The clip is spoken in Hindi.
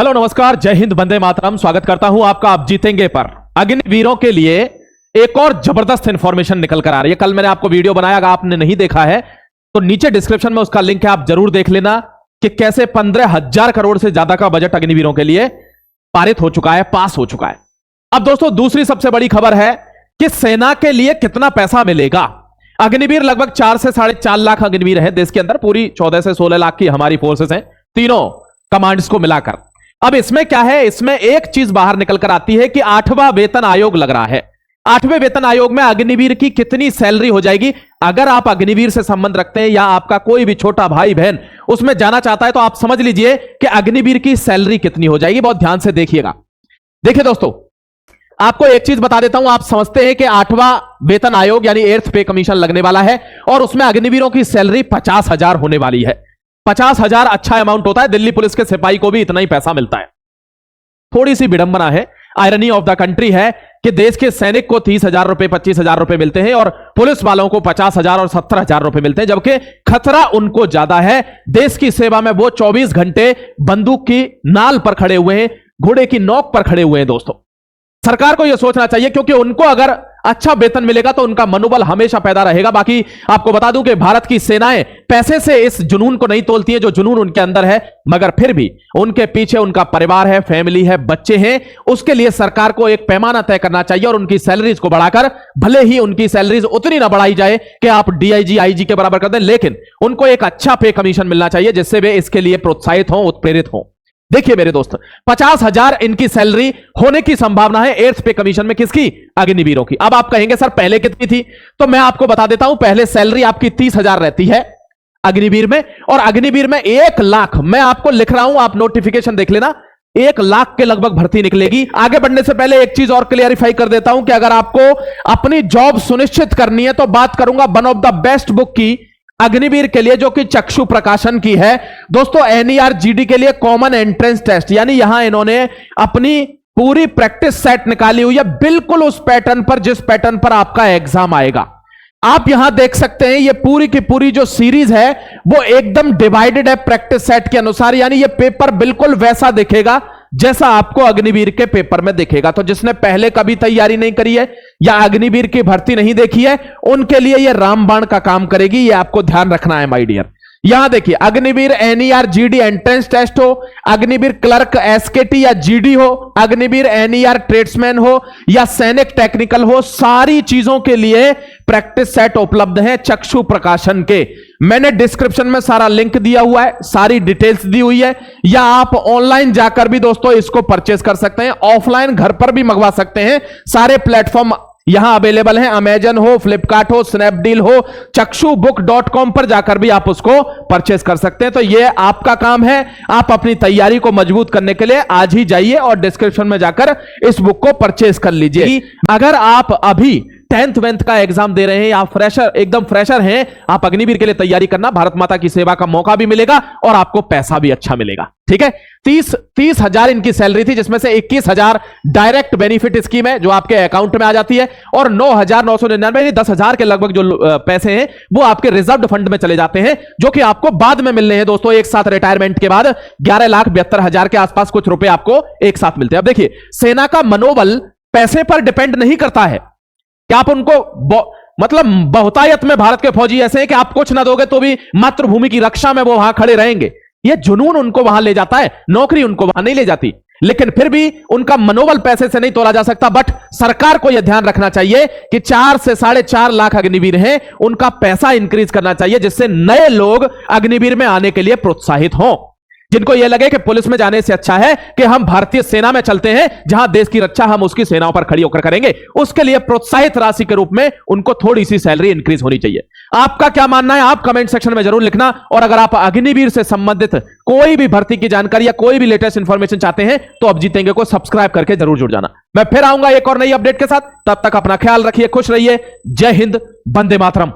हेलो नमस्कार, जय हिंद, वंदे मातरम। स्वागत करता हूं आपका आप जीतेंगे पर। अग्निवीरों के लिए एक और जबरदस्त इंफॉर्मेशन निकल कर आ रही है। कल मैंने आपको वीडियो बनाया, अगर आपने नहीं देखा है तो नीचे डिस्क्रिप्शन में उसका लिंक है, आप जरूर देख लेना कि कैसे 15,000 करोड़ से ज्यादा का बजट अग्निवीरों के लिए पारित हो चुका है, पास हो चुका है। अब दोस्तों दूसरी सबसे बड़ी खबर है कि सेना के लिए कितना पैसा मिलेगा। अग्निवीर लगभग 4 से 4.5 लाख अग्निवीर है देश के अंदर, पूरी 14 से 16 लाख की हमारी फोर्सेस हैं, तीनों कमांड्स को मिलाकर। अब इसमें क्या है, इसमें एक चीज बाहर निकल कर आती है कि 8वां वेतन आयोग लग रहा है। 8वें वेतन आयोग में अग्निवीर की कितनी सैलरी हो जाएगी। अगर आप अग्निवीर से संबंध रखते हैं या आपका कोई भी छोटा भाई बहन उसमें जाना चाहता है तो आप समझ लीजिए कि अग्निवीर की सैलरी कितनी हो जाएगी। बहुत ध्यान से देखिएगा। देखिए दोस्तों, आपको एक चीज बता देता हूं। आप समझते हैं कि 8वां वेतन आयोग यानी 8th पे कमीशन लगने वाला है और उसमें अग्निवीरों की सैलरी 50,000 होने वाली है। 50,000 अच्छा अमाउंट होता है, दिल्ली पुलिस के सिपाही को भी इतना ही पैसा मिलता है। थोड़ी सी विडंबना है, आयरनी ऑफ द कंट्री है कि देश के सैनिक को 30,000 रुपए 25,000 रुपए मिलते हैं और पुलिस वालों को 50,000 और 70,000 रुपए मिलते हैं, जबकि खतरा उनको ज्यादा है। देश की सेवा में वो 24 घंटे बंदूक की नाल पर खड़े हुए हैं, घोड़े की नोक पर खड़े हुए हैं। दोस्तों सरकार को यह सोचना चाहिए, क्योंकि उनको अगर अच्छा वेतन मिलेगा तो उनका मनोबल हमेशा पैदा रहेगा। बाकी आपको बता दूं कि भारत की सेनाएं पैसे से इस जुनून को नहीं तोलती हैं जो जुनून उनके अंदर है, मगर फिर भी उनके पीछे उनका परिवार है, फैमिली है, बच्चे हैं। उसके लिए सरकार को एक पैमाना तय करना चाहिए और उनकी सैलरीज को बढ़ाकर, भले ही उनकी सैलरीज उतनी ना बढ़ाई जाए कि आप डीआईजी आईजी के बराबर कर दें, लेकिन उनको एक अच्छा पे कमीशन मिलना चाहिए जिससे वे इसके लिए प्रोत्साहित हों, उत्प्रेरित हों। देखिए मेरे दोस्त, 50,000 इनकी सैलरी होने की संभावना है 8th पे कमीशन में। किसकी? अग्निवीरों की। अब आप कहेंगे सर पहले कितनी थी, तो मैं आपको बता देता हूं। पहले सैलरी आपकी 30,000 रहती है अग्निवीर में, और अग्निवीर में 1 लाख, मैं आपको लिख रहा हूं, आप नोटिफिकेशन देख लेना, 1 लाख के लगभग भर्ती निकलेगी। आगे बढ़ने से पहले एक चीज और क्लियरिफाई कर देता हूं कि अगर आपको अपनी जॉब सुनिश्चित करनी है तो बात करूंगा one of the best book की अग्निवीर के लिए, जो कि चक्षु प्रकाशन की है। दोस्तों NER-GD के लिए कॉमन एंट्रेंस टेस्ट, यानी यहां इन्होंने अपनी पूरी प्रैक्टिस सेट निकाली हुई है, बिल्कुल उस पैटर्न पर जिस पैटर्न पर आपका एग्जाम आएगा। आप यहां देख सकते हैं ये पूरी की पूरी जो सीरीज है वो एकदम डिवाइडेड है प्रैक्टिस सेट के अनुसार, यानी ये पेपर बिल्कुल वैसा दिखेगा जैसा आपको अग्निवीर के पेपर में दिखेगा। तो जिसने पहले कभी तैयारी नहीं करी है या अग्निवीर की भर्ती नहीं देखी है, उनके लिए यह रामबाण का काम करेगी। यह आपको ध्यान रखना है माय डियर। यहां देखिए, अग्निवीर NER-GD एंट्रेंस टेस्ट हो, अग्निवीर क्लर्क SKT या GD हो, अग्निवीर NER ट्रेड्समैन हो या सैनिक टेक्निकल हो, सारी चीजों के लिए प्रैक्टिस सेट उपलब्ध है चक्षु प्रकाशन के। मैंने डिस्क्रिप्शन में सारा लिंक दिया हुआ है, सारी डिटेल्स दी हुई है, या आप ऑनलाइन जाकर भी दोस्तों इसको परचेस कर सकते हैं, ऑफलाइन घर पर भी मंगवा सकते हैं। सारे प्लेटफॉर्म यहां अवेलेबल है, अमेजन हो, फ्लिपकार्ट हो, स्नैपडील हो, चक्षुबुक.com पर जाकर भी आप उसको परचेस कर सकते हैं। तो यह आपका काम है, आप अपनी तैयारी को मजबूत करने के लिए आज ही जाइए और डिस्क्रिप्शन में जाकर इस बुक को परचेस कर लीजिए। अगर आप अभी 10th 12th का एग्जाम दे रहे हैं या फ्रेशर, एकदम फ्रेशर हैं, आप अग्निवीर के लिए तैयारी करना, भारत माता की सेवा का मौका भी मिलेगा और आपको पैसा भी अच्छा मिलेगा। ठीक है, 30,000 इनकी सैलरी थी, जिसमें से 21,000 डायरेक्ट बेनिफिट स्कीम है जो आपके अकाउंट में आ जाती है, और 9,999 10,000 के लगभग जो पैसे हैं वो आपके रिजर्व फंड में चले जाते हैं, जो कि आपको बाद में मिलने हैं दोस्तों। एक साथ रिटायरमेंट के बाद 11,72,000 के आसपास कुछ रुपए आपको एक साथ मिलते हैं। अब देखिए, सेना का मनोबल पैसे पर डिपेंड नहीं करता है कि आप उनको मतलब बहुतायत में भारत के फौजी ऐसे हैं कि आप कुछ ना दोगे तो भी मातृभूमि की रक्षा में वो वहां खड़े रहेंगे। ये जुनून उनको वहां ले जाता है, नौकरी उनको वहां नहीं ले जाती, लेकिन फिर भी उनका मनोबल पैसे से नहीं तोला जा सकता। बट सरकार को यह ध्यान रखना चाहिए कि 4 से 4.5 लाख अग्निवीर हैं, उनका पैसा इंक्रीज करना चाहिए जिससे नए लोग अग्निवीर में आने के लिए प्रोत्साहित हों, जिनको यह लगे कि पुलिस में जाने से अच्छा है कि हम भारतीय सेना में चलते हैं, जहां देश की रक्षा हम उसकी सेनाओं पर खड़ी होकर करेंगे। उसके लिए प्रोत्साहित राशि के रूप में उनको थोड़ी सी सैलरी इंक्रीज होनी चाहिए। आपका क्या मानना है आप कमेंट सेक्शन में जरूर लिखना, और अगर आप अग्निवीर से संबंधित कोई भी भर्ती की जानकारी या कोई भी लेटेस्ट इंफॉर्मेशन चाहते हैं तो अब जीतेंगे को सब्सक्राइब करके जरूर जुड़ जाना। मैं फिर आऊंगा एक और नई अपडेट के साथ, तब तक अपना ख्याल रखिए, खुश रहिए। जय हिंद, वंदे मातरम।